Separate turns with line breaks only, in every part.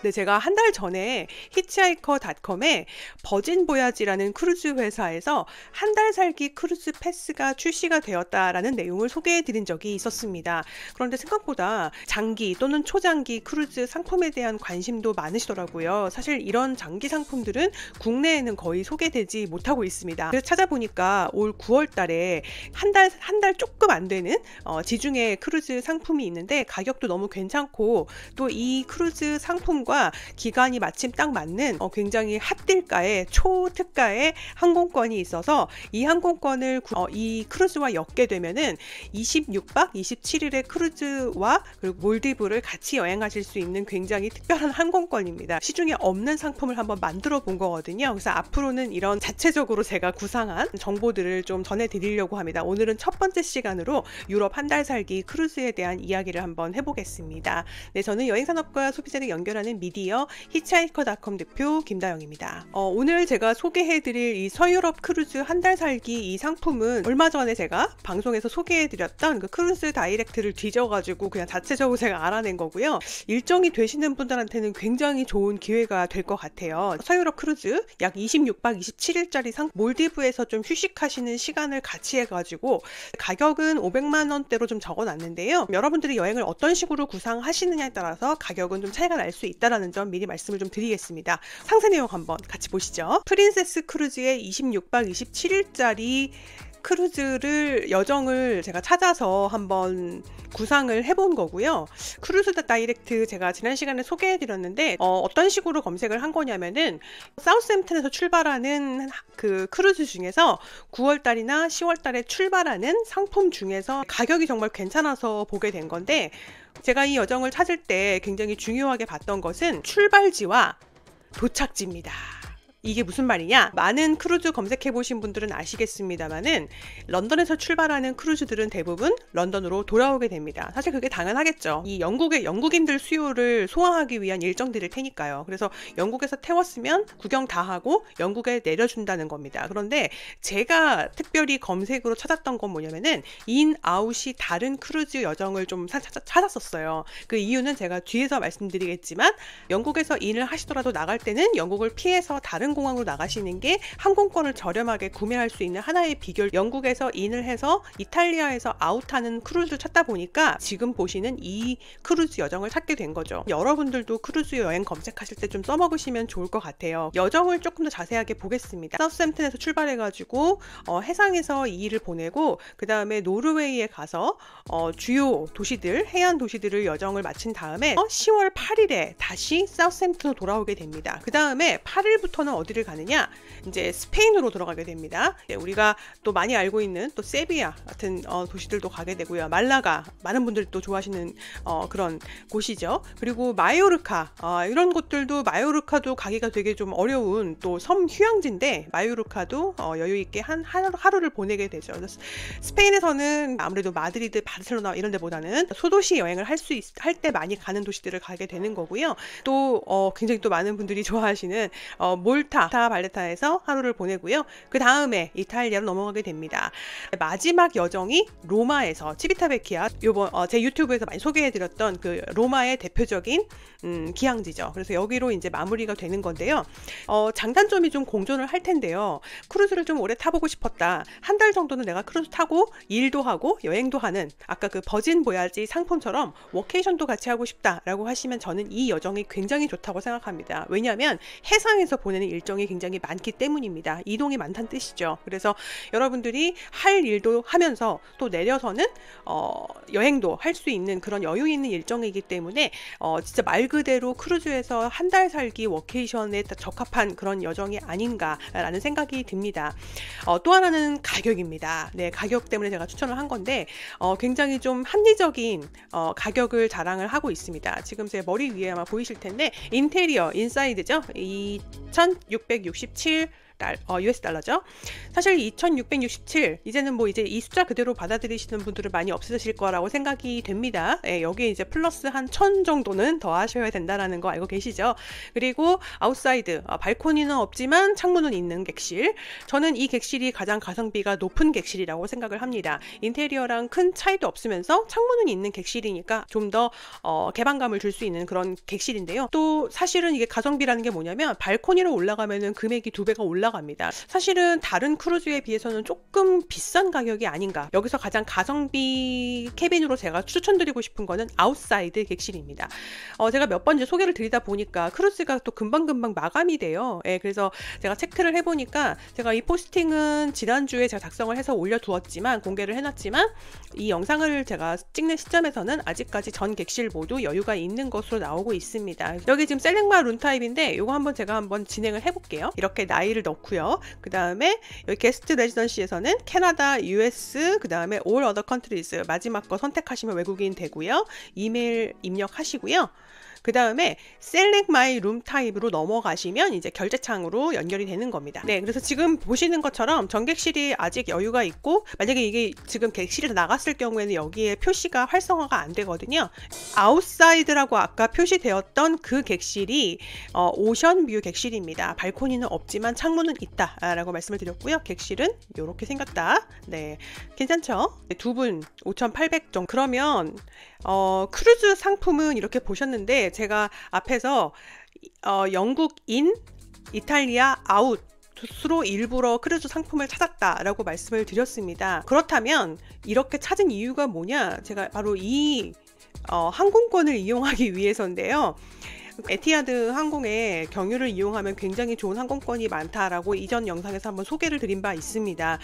네, 제가 한 달 전에 히치하이커닷컴에 버진 보야지라는 크루즈 회사에서 한 달 살기 크루즈 패스가 출시가 되었다라는 내용을 소개해 드린 적이 있었습니다. 그런데 생각보다 장기 또는 초장기 크루즈 상품에 대한 관심도 많으시더라고요. 사실 이런 장기 상품들은 국내에는 거의 소개되지 못하고 있습니다. 그래서 찾아보니까 올 9월 달에 한 달 조금 안 되는 지중해 크루즈 상품이 있는데 가격도 너무 괜찮고 또 이 크루즈 상품과 기간이 마침 딱 맞는 굉장히 핫딜가의 초특가의 항공권이 있어서 이 항공권을 이 크루즈와 엮게 되면은 26박 27일의 크루즈와 그리고 몰디브를 같이 여행하실 수 있는 굉장히 특별한 항공권입니다. 시중에 없는 상품을 한번 만들어 본 거거든요. 그래서 앞으로는 이런 자체적으로 제가 구상한 정보들을 좀 전해드리려고 합니다. 오늘은 첫 번째 시간으로 유럽 한 달 살기 크루즈에 대한 이야기를 한번 해보겠습니다. 네, 저는 여행산업과 소비자를 연결하는 미디어 히치하이커닷컴 대표 김다영입니다. 오늘 제가 소개해드릴 이 서유럽 크루즈 한 달 살기 이 상품은 얼마 전에 제가 방송에서 소개해드렸던 그 크루즈 다이렉트를 뒤져가지고 그냥 자체적으로 제가 알아낸 거고요. 일정이 되시는 분들한테는 굉장히 좋은 기회가 될 것 같아요. 서유럽 크루즈 약 26박 27일짜리 몰디브에서 좀 휴식하시는 시간을 같이 해가지고 가격은 500만 원대로 좀 적어놨는데요. 여러분들이 여행을 어떤 식으로 구상하시느냐에 따라서 가격은 좀 차이가 날 수 있다는 점 미리 말씀을 좀 드리겠습니다. 상세 내용 한번 같이 보시죠. 프린세스 크루즈의 26박 27일짜리 크루즈를 여정을 제가 찾아서 한번 구상을 해본 거고요. 크루즈 다이렉트 제가 지난 시간에 소개해 드렸는데 어떤 식으로 검색을 한 거냐면은 사우스햄튼에서 출발하는 그 크루즈 중에서 9월 달이나 10월 달에 출발하는 상품 중에서 가격이 정말 괜찮아서 보게 된 건데, 제가 이 여정을 찾을 때 굉장히 중요하게 봤던 것은 출발지와 도착지입니다. 이게 무슨 말이냐? 많은 크루즈 검색해 보신 분들은 아시겠습니다만은 런던에서 출발하는 크루즈들은 대부분 런던으로 돌아오게 됩니다. 사실 그게 당연하겠죠. 이 영국인들 수요를 소화하기 위한 일정들일 테니까요. 그래서 영국에서 태웠으면 구경 다 하고 영국에 내려준다는 겁니다. 그런데 제가 특별히 검색으로 찾았던 건 뭐냐면은 인아웃이 다른 크루즈 여정을 좀 찾았었어요. 그 이유는 제가 뒤에서 말씀드리겠지만 영국에서 인을 하시더라도 나갈 때는 영국을 피해서 다른 공항으로 나가시는 게 항공권을 저렴하게 구매할 수 있는 하나의 비결. 영국에서 인을 해서 이탈리아에서 아웃하는 크루즈를 찾다 보니까 지금 보시는 이 크루즈 여정을 찾게 된 거죠. 여러분들도 크루즈 여행 검색하실 때 좀 써먹으시면 좋을 것 같아요. 여정을 조금 더 자세하게 보겠습니다. 사우스햄튼에서 출발해가지고 해상에서 2일을 보내고 그 다음에 노르웨이에 가서 주요 도시들, 해안 도시들을 여정을 마친 다음에 10월 8일에 다시 사우스햄튼으로 돌아오게 됩니다. 그 다음에 8일부터는 어디를 가느냐? 이제 스페인으로 들어가게 됩니다. 우리가 또 많이 알고 있는 또 세비야 같은 도시들도 가게 되고요. 말라가, 많은 분들이 또 좋아하시는 그런 곳이죠. 그리고 마요르카, 이런 곳들도, 마요르카도 가기가 되게 좀 어려운 또 섬 휴양지인데 마요르카도 여유 있게 하루를 보내게 되죠. 스페인에서는 아무래도 마드리드, 바르셀로나 이런 데보다는 소도시 여행을 할 때 많이 가는 도시들을 가게 되는 거고요. 또 굉장히 또 많은 분들이 좋아하시는 몰타, 발레타에서 하루를 보내고요. 그 다음에 이탈리아로 넘어가게 됩니다. 마지막 여정이 로마에서 치비타베키아, 제 유튜브에서 많이 소개해드렸던 그 로마의 대표적인 기항지죠. 그래서 여기로 이제 마무리가 되는 건데요. 장단점이 좀 공존을 할 텐데요. 크루즈를 좀 오래 타보고 싶었다. 한 달 정도는 내가 크루즈 타고 일도 하고 여행도 하는, 아까 그 버진 보야지 상품처럼 워케이션도 같이 하고 싶다라고 하시면 저는 이 여정이 굉장히 좋다고 생각합니다. 왜냐하면 해상에서 보내는 일정이 굉장히 많기 때문입니다. 이동이 많다는 뜻이죠. 그래서 여러분들이 할 일도 하면서 또 내려서는 여행도 할 수 있는 그런 여유 있는 일정이기 때문에 진짜 말 그대로 크루즈에서 한 달 살기 워케이션에 적합한 그런 여정이 아닌가라는 생각이 듭니다. 또 하나는 가격입니다. 네, 가격 때문에 제가 추천을 한 건데 굉장히 좀 합리적인 가격을 자랑을 하고 있습니다. 지금 제 머리 위에 아마 보이실 텐데 인테리어, 인사이드죠. 2,667 US 달러죠. 사실 2667 이제는 뭐 이제 이 숫자 그대로 받아들이시는 분들은 많이 없으실 거라고 생각이 됩니다. 예, 여기에 이제 플러스 한 1000 정도는 더 하셔야 된다라는 거 알고 계시죠? 그리고 아웃사이드, 발코니는 없지만 창문은 있는 객실. 저는 이 객실이 가장 가성비가 높은 객실이라고 생각을 합니다. 인테리어랑 큰 차이도 없으면서 창문은 있는 객실이니까 좀 더 개방감을 줄 수 있는 그런 객실인데요. 또 사실은 이게 가성비라는 게 뭐냐면 발코니로 올라가면은 금액이 2배가 올라갑니다. 사실은 다른 크루즈에 비해서는 조금 비싼 가격이 아닌가. 여기서 가장 가성비 캐빈으로 제가 추천드리고 싶은 거는 아웃사이드 객실입니다. 제가 몇 번 이제 소개를 드리다 보니까 크루즈가 또 금방금방 마감이 돼요. 예, 그래서 제가 체크를 해보니까 제가 이 포스팅은 지난주에 제가 작성을 해서 올려두었지만 공개를 해놨지만 이 영상을 제가 찍는 시점에서는 아직까지 전 객실 모두 여유가 있는 것으로 나오고 있습니다. 여기 지금 셀렉마 룸타입인데 이거 한번 제가 한번 진행을 해볼게요. 이렇게 나이를 넣고요. 그 다음에 여기 게스트 레지던시에서는 캐나다, US, 그 다음에 all other countries 마지막 거 선택하시면 외국인 되고요. 이메일 입력하시고요. 그 다음에 Select My Room 타입으로 넘어가시면 이제 결제창으로 연결이 되는 겁니다. 네, 그래서 지금 보시는 것처럼 전객실이 아직 여유가 있고 만약에 이게 지금 객실에서 나갔을 경우에는 여기에 표시가 활성화가 안 되거든요. 아웃사이드라고 아까 표시되었던 그 객실이 오션뷰 객실입니다. 발코니는 없지만 창문은 있다라고 말씀을 드렸고요. 객실은 이렇게 생겼다. 네, 괜찮죠? 두 분 5,800 정도. 그러면 크루즈 상품은 이렇게 보셨는데 제가 앞에서 영국 인, 이탈리아 아웃으로 일부러 크루즈 상품을 찾았다라고 말씀을 드렸습니다. 그렇다면 이렇게 찾은 이유가 뭐냐? 제가 바로 이 항공권을 이용하기 위해서인데요. 에티하드 항공의 경유를 이용하면 굉장히 좋은 항공권이 많다라고 이전 영상에서 한번 소개를 드린 바 있습니다.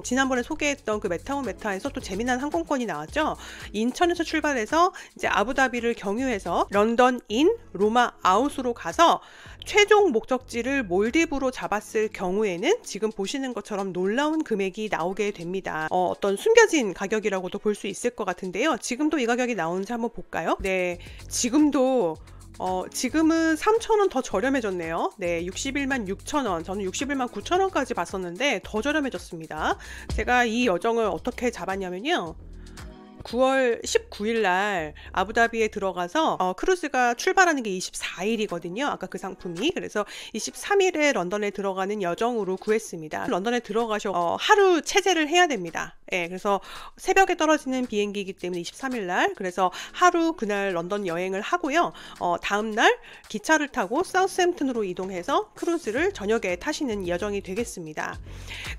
지난번에 소개했던 그 메타온 메타에서 또 재미난 항공권이 나왔죠. 인천에서 출발해서 이제 아부다비를 경유해서 런던 인, 로마 아웃으로 가서 최종 목적지를 몰디브로 잡았을 경우에는 지금 보시는 것처럼 놀라운 금액이 나오게 됩니다. 어떤 숨겨진 가격이라고도 볼 수 있을 것 같은데요. 지금도 이 가격이 나오는지 한번 볼까요? 네, 지금은 3,000원 더 저렴해졌네요. 네, 61만 6천원. 저는 61만 9천원까지 봤었는데 더 저렴해졌습니다. 제가 이 여정을 어떻게 잡았냐면요. 9월 19일 날 아부다비에 들어가서 크루즈가 출발하는 게 24일이거든요. 아까 그 상품이. 그래서 23일에 런던에 들어가는 여정으로 구했습니다. 런던에 들어가셔 하루 체제를 해야 됩니다. 예, 그래서 새벽에 떨어지는 비행기이기 때문에 23일 날 그래서 하루 그날 런던 여행을 하고요. 다음 날 기차를 타고 사우스햄튼으로 이동해서 크루즈를 저녁에 타시는 여정이 되겠습니다.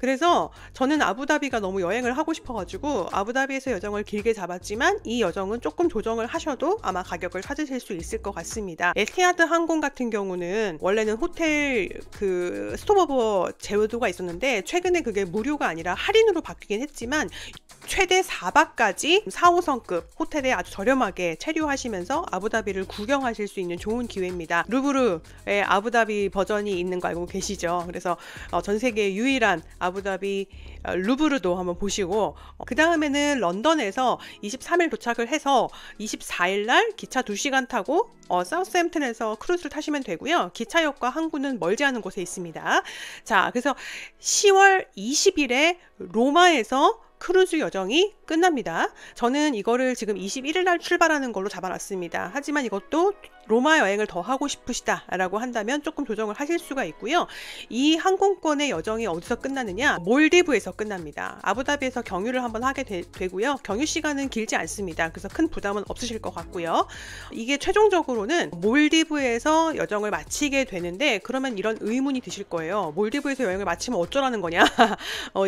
그래서 저는 아부다비가 너무 여행을 하고 싶어가지고 아부다비에서 여정을 길게 잡았지만 이 여정은 조금 조정을 하셔도 아마 가격을 찾으실 수 있을 것 같습니다. 에티하드 항공 같은 경우는 원래는 호텔 그 스톱오버 제도가 있었는데 최근에 그게 무료가 아니라 할인으로 바뀌긴 했지만 최대 4박까지 4호선급 호텔에 아주 저렴하게 체류하시면서 아부다비를 구경하실 수 있는 좋은 기회입니다. 루브르의 아부다비 버전이 있는 거 알고 계시죠? 그래서 전 세계 유일한 아부다비 루브르도 한번 보시고 그 다음에는 런던에서 23일 도착을 해서 24일 날 기차 2시간 타고 사우스햄튼에서 크루즈를 타시면 되고요. 기차역과 항구는 멀지 않은 곳에 있습니다. 자, 그래서 10월 20일에 로마에서 크루즈 여정이 끝납니다. 저는 이거를 지금 21일 날 출발하는 걸로 잡아놨습니다. 하지만 이것도 로마 여행을 더 하고 싶으시다라고 한다면 조금 조정을 하실 수가 있고요. 이 항공권의 여정이 어디서 끝나느냐? 몰디브에서 끝납니다. 아부다비에서 경유를 한번 하게 되고요. 경유 시간은 길지 않습니다. 그래서 큰 부담은 없으실 것 같고요. 이게 최종적으로는 몰디브에서 여정을 마치게 되는데 그러면 이런 의문이 드실 거예요. 몰디브에서 여행을 마치면 어쩌라는 거냐?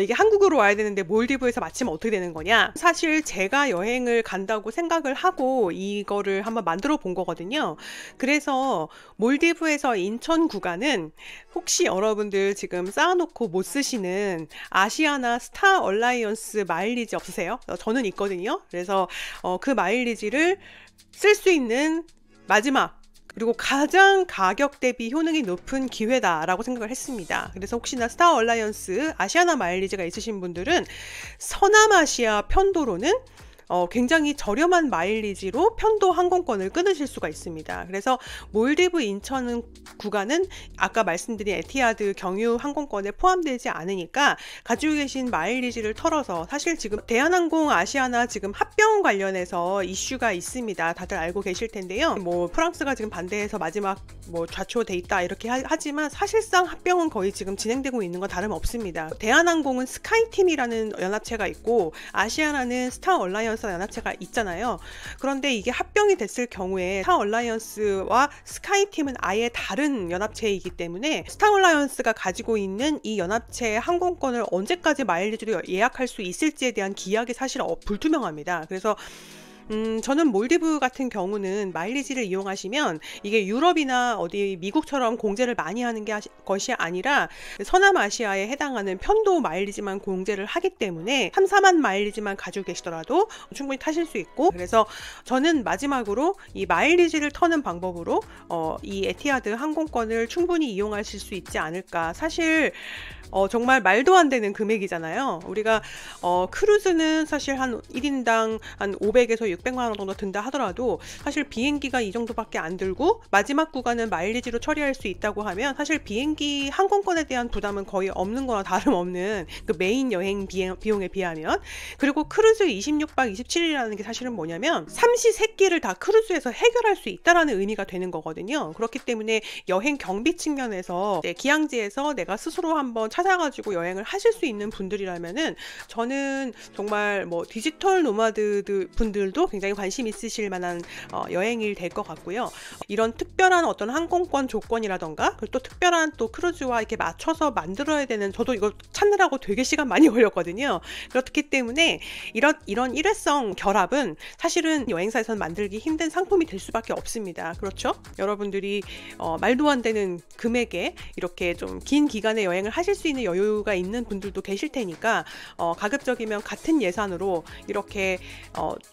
이게 한국으로 와야 되는데 몰디브에서 마치면 어떻게 되는 거냐? 사실 제가 여행을 간다고 생각을 하고 이거를 한번 만들어 본 거거든요. 그래서 몰디브에서 인천 구간은 혹시 여러분들 지금 쌓아놓고 못 쓰시는 아시아나 스타 얼라이언스 마일리지 없으세요? 저는 있거든요. 그래서 그 마일리지를 쓸 수 있는 마지막 그리고 가장 가격 대비 효능이 높은 기회다라고 생각을 했습니다. 그래서 혹시나 스타 얼라이언스 아시아나 마일리지가 있으신 분들은 서남아시아 편도로는 굉장히 저렴한 마일리지로 편도 항공권을 끊으실 수가 있습니다. 그래서 몰디브 인천 구간은 아까 말씀드린 에티하드 경유 항공권에 포함되지 않으니까 가지고 계신 마일리지를 털어서, 사실 지금 대한항공 아시아나 지금 합병 관련해서 이슈가 있습니다. 다들 알고 계실 텐데요. 뭐 프랑스가 지금 반대해서 마지막 뭐 좌초돼 있다 이렇게 하지만 사실상 합병은 거의 지금 진행되고 있는 건 다름없습니다. 대한항공은 스카이팀이라는 연합체가 있고 아시아나는 스타 얼라이언스 연합체가 있잖아요. 그런데 이게 합병이 됐을 경우에 스타 얼라이언스와 스카이팀은 아예 다른 연합체이기 때문에 스타 얼라이언스가 가지고 있는 이 연합체의 항공권을 언제까지 마일리지로 예약할 수 있을지에 대한 기약이 사실 불투명합니다. 그래서 저는 몰디브 같은 경우는 마일리지를 이용하시면 이게 유럽이나 어디 미국처럼 공제를 많이 하는 것이 아니라 서남아시아에 해당하는 편도 마일리지만 공제를 하기 때문에 3, 4만 마일리지만 가지고 계시더라도 충분히 타실 수 있고, 그래서 저는 마지막으로 이 마일리지를 터는 방법으로 이 에티하드 항공권을 충분히 이용하실 수 있지 않을까. 사실 정말 말도 안 되는 금액이잖아요. 우리가 크루즈는 사실 한 1인당 한 500에서 600만 원 정도 든다 하더라도 사실 비행기가 이 정도밖에 안 들고 마지막 구간은 마일리지로 처리할 수 있다고 하면 사실 비행기 항공권에 대한 부담은 거의 없는 거나 다름없는 그 메인 여행 비용에 비하면. 그리고 크루즈 26박 27일이라는 게 사실은 뭐냐면 삼시세끼를 다 크루즈에서 해결할 수 있다라는 의미가 되는 거거든요. 그렇기 때문에 여행 경비 측면에서 기항지에서 내가 스스로 한번 찾아가지고 여행을 하실 수 있는 분들이라면은 저는 정말 뭐 디지털 노마드 분들도 굉장히 관심 있으실 만한 여행일 될 것 같고요. 이런 특별한 어떤 항공권 조건이라던가 그리고 또 특별한 또 크루즈와 이렇게 맞춰서 만들어야 되는, 저도 이거 찾느라고 되게 시간 많이 걸렸거든요. 그렇기 때문에 이런 일회성 결합은 사실은 여행사에서는 만들기 힘든 상품이 될 수밖에 없습니다. 그렇죠? 여러분들이 말도 안 되는 금액에 이렇게 좀 긴 기간의 여행을 하실 수 있는 여유가 있는 분들도 계실 테니까 가급적이면 같은 예산으로 이렇게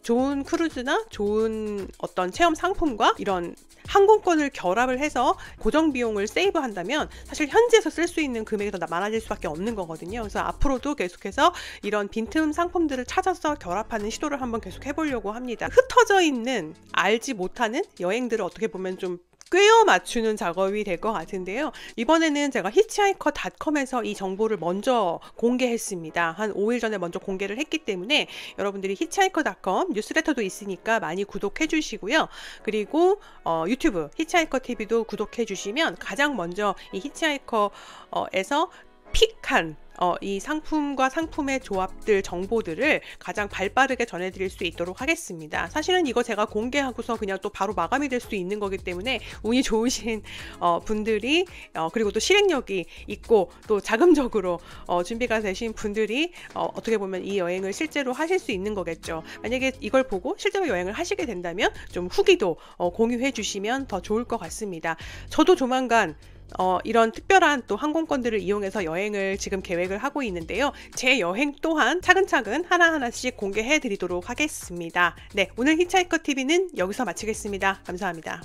좋은 크루즈나 좋은 어떤 체험 상품과 이런 항공권을 결합을 해서 고정 비용을 세이브한다면 사실 현지에서 쓸 수 있는 금액이 더 많아질 수밖에 없는 거거든요. 그래서 앞으로도 계속해서 이런 빈틈 상품들을 찾아서 결합하는 시도를 한번 계속 해보려고 합니다. 흩어져 있는 알지 못하는 여행들을 어떻게 보면 좀 꿰어 맞추는 작업이 될 것 같은데요. 이번에는 제가 hitchhiker.com에서 이 정보를 먼저 공개했습니다. 한 5일 전에 먼저 공개를 했기 때문에 여러분들이 hitchhiker.com 뉴스레터도 있으니까 많이 구독해 주시고요. 그리고 유튜브 히치하이커 TV도 구독해 주시면 가장 먼저 이 히치하이커에서 픽한 이 상품과 상품의 조합들 정보들을 가장 발빠르게 전해드릴 수 있도록 하겠습니다. 사실은 이거 제가 공개하고서 그냥 또 바로 마감이 될 수 있는 거기 때문에 운이 좋으신 분들이 그리고 또 실행력이 있고 또 자금적으로 준비가 되신 분들이 어떻게 보면 이 여행을 실제로 하실 수 있는 거겠죠. 만약에 이걸 보고 실제로 여행을 하시게 된다면 좀 후기도 공유해 주시면 더 좋을 것 같습니다. 저도 조만간 이런 특별한 또 항공권들을 이용해서 여행을 지금 계획을 하고 있는데요. 제 여행 또한 차근차근 하나하나씩 공개해 드리도록 하겠습니다. 네, 오늘 히치하이커 TV는 여기서 마치겠습니다. 감사합니다.